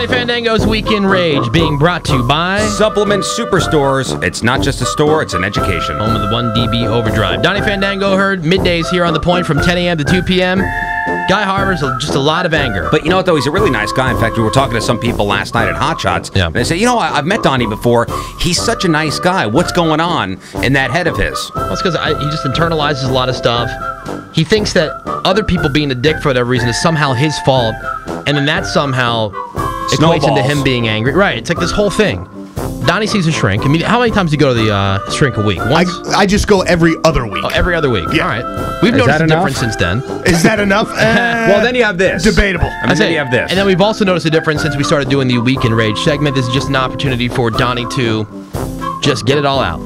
Donnie Fandango's Weekend Rage being brought to you by Supplement Superstores. It's not just a store, it's an education. Home of the 1DB Overdrive. Donnie Fandango heard middays here on The Point from 10 a.m. to 2 p.m. Guy harbors just a lot of anger. But you know what, though? He's a really nice guy. In fact, we were talking to some people last night at Hot Shots. Yeah. And they said, you know, I've met Donnie before. He's such a nice guy. What's going on in that head of his? Well, it's because he just internalizes a lot of stuff. He thinks that other people being a dick for whatever reason is somehow his fault. And then that somehow equates into him being angry. Right. It's like this whole thing. Donnie sees a shrink. I mean, how many times do you go to the shrink a week? Once? I just go every other week. Oh, every other week. Yeah. All right. We've noticed a difference since then. Is that enough? Well, then you have this. Debatable. Then you have this. And then we've also noticed a difference since we started doing the Weekend Rage segment. This is just an opportunity for Donnie to just get it all out.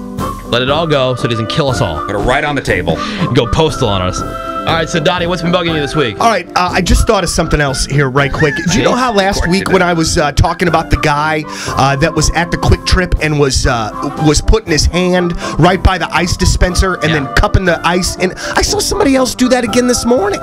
Let it all go so it doesn't kill us all. Put it right on the table. Go postal on us. All right, so Donnie, what's been bugging you this week? All right, I just thought of something else here right quick. Do you know how last week when I was talking about the guy that was at the Quick Trip and was putting his hand right by the ice dispenser and then cupping the ice? And I saw somebody else do that again this morning.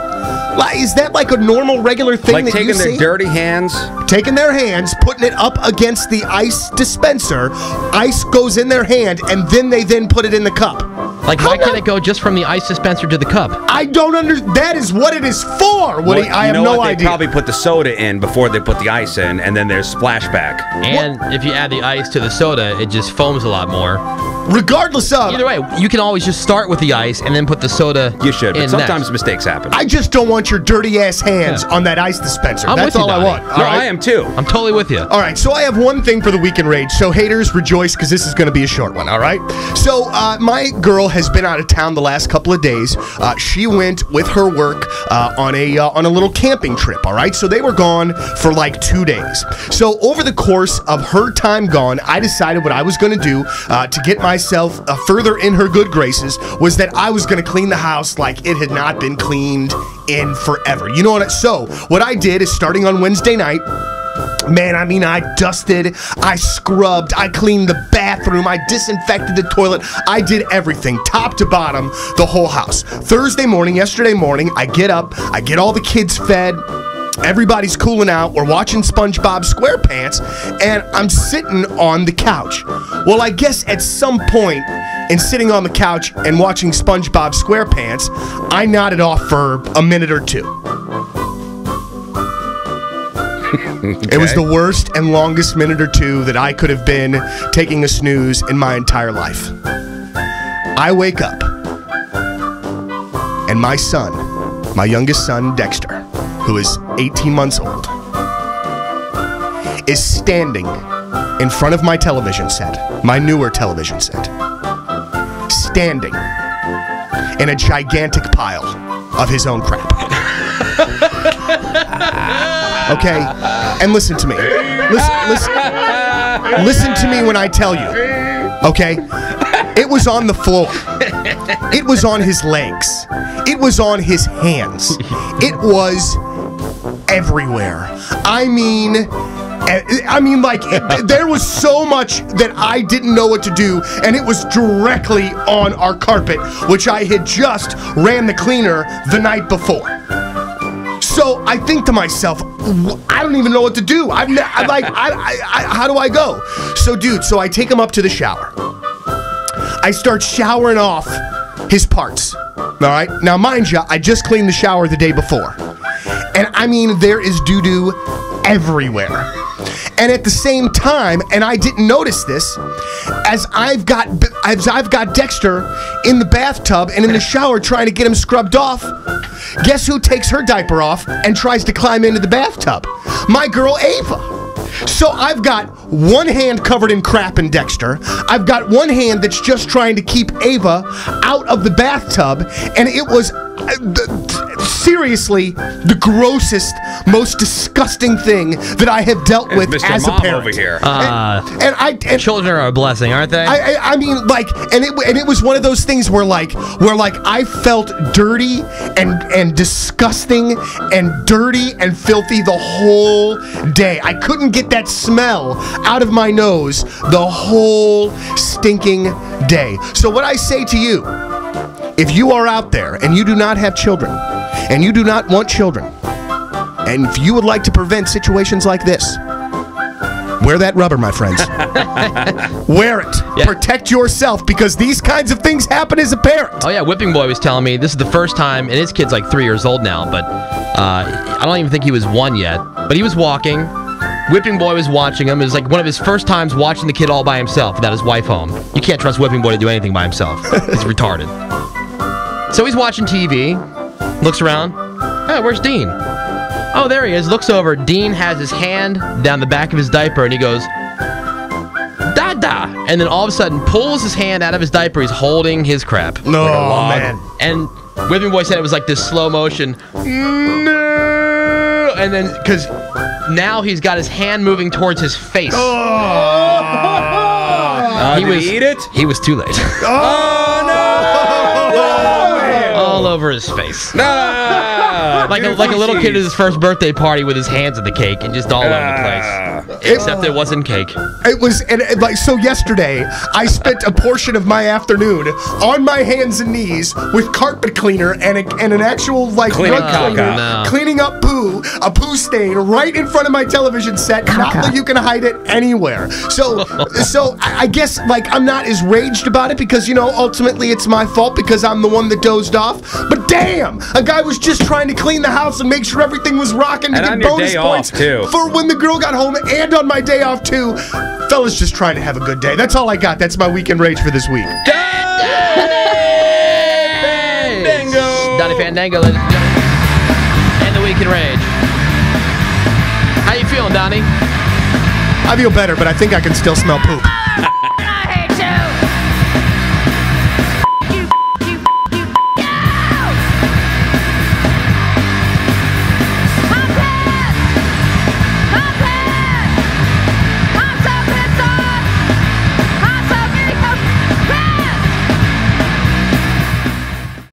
Is that like a normal, regular thing that you see? Like taking their dirty hands? Taking their hands, putting it up against the ice dispenser, ice goes in their hand, and then they put it in the cup. Like, why can't it go just from the ice dispenser to the cup? I don't understand. That is what it is for, Woody. I have no idea. They probably put the soda in before they put the ice in, and then there's splashback. And if you add the ice to the soda, it just foams a lot more. Regardless of... Either way, you can always just start with the ice and then put the soda You should, but sometimes next. mistakes happen. I just don't want your dirty-ass hands on that ice dispenser. I'm That's with you, all I Donnie. want. No, I am too. I'm totally with you. All right, so I have one thing for the Weekend Rage. So haters, rejoice, because this is going to be a short one, all right? So my girl has been out of town the last couple of days. She went with her work on a little camping trip, all right? So they were gone for like 2 days. So over the course of her time gone, I decided what I was going to do to get myself further in her good graces was that I was going to clean the house like it had not been cleaned in forever. You know what? So what I did is starting on Wednesday night, man, I mean, I dusted, I scrubbed, I cleaned the bathroom, I disinfected the toilet, I did everything, top to bottom, the whole house. Thursday morning, yesterday morning, I get up, I get all the kids fed, everybody's cooling out, we're watching SpongeBob SquarePants, and I'm sitting on the couch. Well, I guess at some point in sitting on the couch and watching SpongeBob SquarePants, I nodded off for a minute or two. It was the worst and longest minute or two that I could have been taking a snooze in my entire life. I wake up, and my son, my youngest son, Dexter, who is 18 months old, is standing in front of my television set, my newer television set, standing in a gigantic pile of his own crap. Okay, and listen to me. Listen to me when I tell you. Okay, it was on the floor. It was on his legs. It was on his hands. It was everywhere. I mean, like, there was so much that I didn't know what to do, and it was directly on our carpet, which I had just ran the cleaner the night before. So I think to myself, I don't even know what to do. How do I go? So, dude, so I take him up to the shower. I start showering off his parts. All right? Now, mind you, I just cleaned the shower the day before. And I mean, there is doo-doo everywhere. And at the same time, and I didn't notice this, as I've got Dexter in the bathtub and in the shower trying to get him scrubbed off, guess who takes her diaper off and tries to climb into the bathtub? My girl Ava. So I've got one hand covered in crap in Dexter. I've got one hand that's just trying to keep Ava out of the bathtub, and it was seriously the grossest, most disgusting thing that I have dealt with Mr. as Mom a parent. over here. And children are a blessing, aren't they? I mean, like, and it was one of those things where I felt dirty and disgusting and dirty and filthy the whole day. I couldn't get that smell out of my nose the whole stinking day. So what I say to you, if you are out there and you do not have children, and you do not want children, and if you would like to prevent situations like this, Wear that rubber, my friends. Wear it. Yeah. Protect yourself, because these kinds of things happen as a parent. Oh, yeah, Whipping Boy was telling me this is the first time, and his kid's like 3 years old now, but I don't even think he was 1 yet. But he was walking. Whipping Boy was watching him. It was like one of his first times watching the kid all by himself without his wife home. You can't trust Whipping Boy to do anything by himself. He's retarded. So he's watching TV, looks around. Oh, where's Dean? Oh, there he is. Looks over. Dean has his hand down the back of his diaper, and he goes, Dada! And then all of a sudden pulls his hand out of his diaper. He's holding his crap. No, man. And Whipping Boy said it was like this slow motion. No! And then, because now he's got his hand moving towards his face. Did he eat it? He was too late. Oh, no! All over his face. No! Like a little kid at his first birthday party with his hands in the cake and just all over the place. Except it wasn't cake. It was, like, so yesterday, I spent a portion of my afternoon on my hands and knees with carpet cleaner and an actual, like, Cleaning rug cleaner, no. cleaning up a poo stain right in front of my television set, not that you can hide it anywhere. So I guess, like, I'm not as raged about it because, you know, ultimately it's my fault because I'm the one that dozed off. But damn, a guy was just trying to clean the house and make sure everything was rocking to And get on your bonus day points off, too. for when the girl got home and on my day off too. Fella's just trying to have a good day. That's all I got. That's my weekend rage for this week. Donnie Fandango, ladies and gentlemen. And the weekend rage. How you feeling, Donnie? I feel better, but I think I can still smell poop.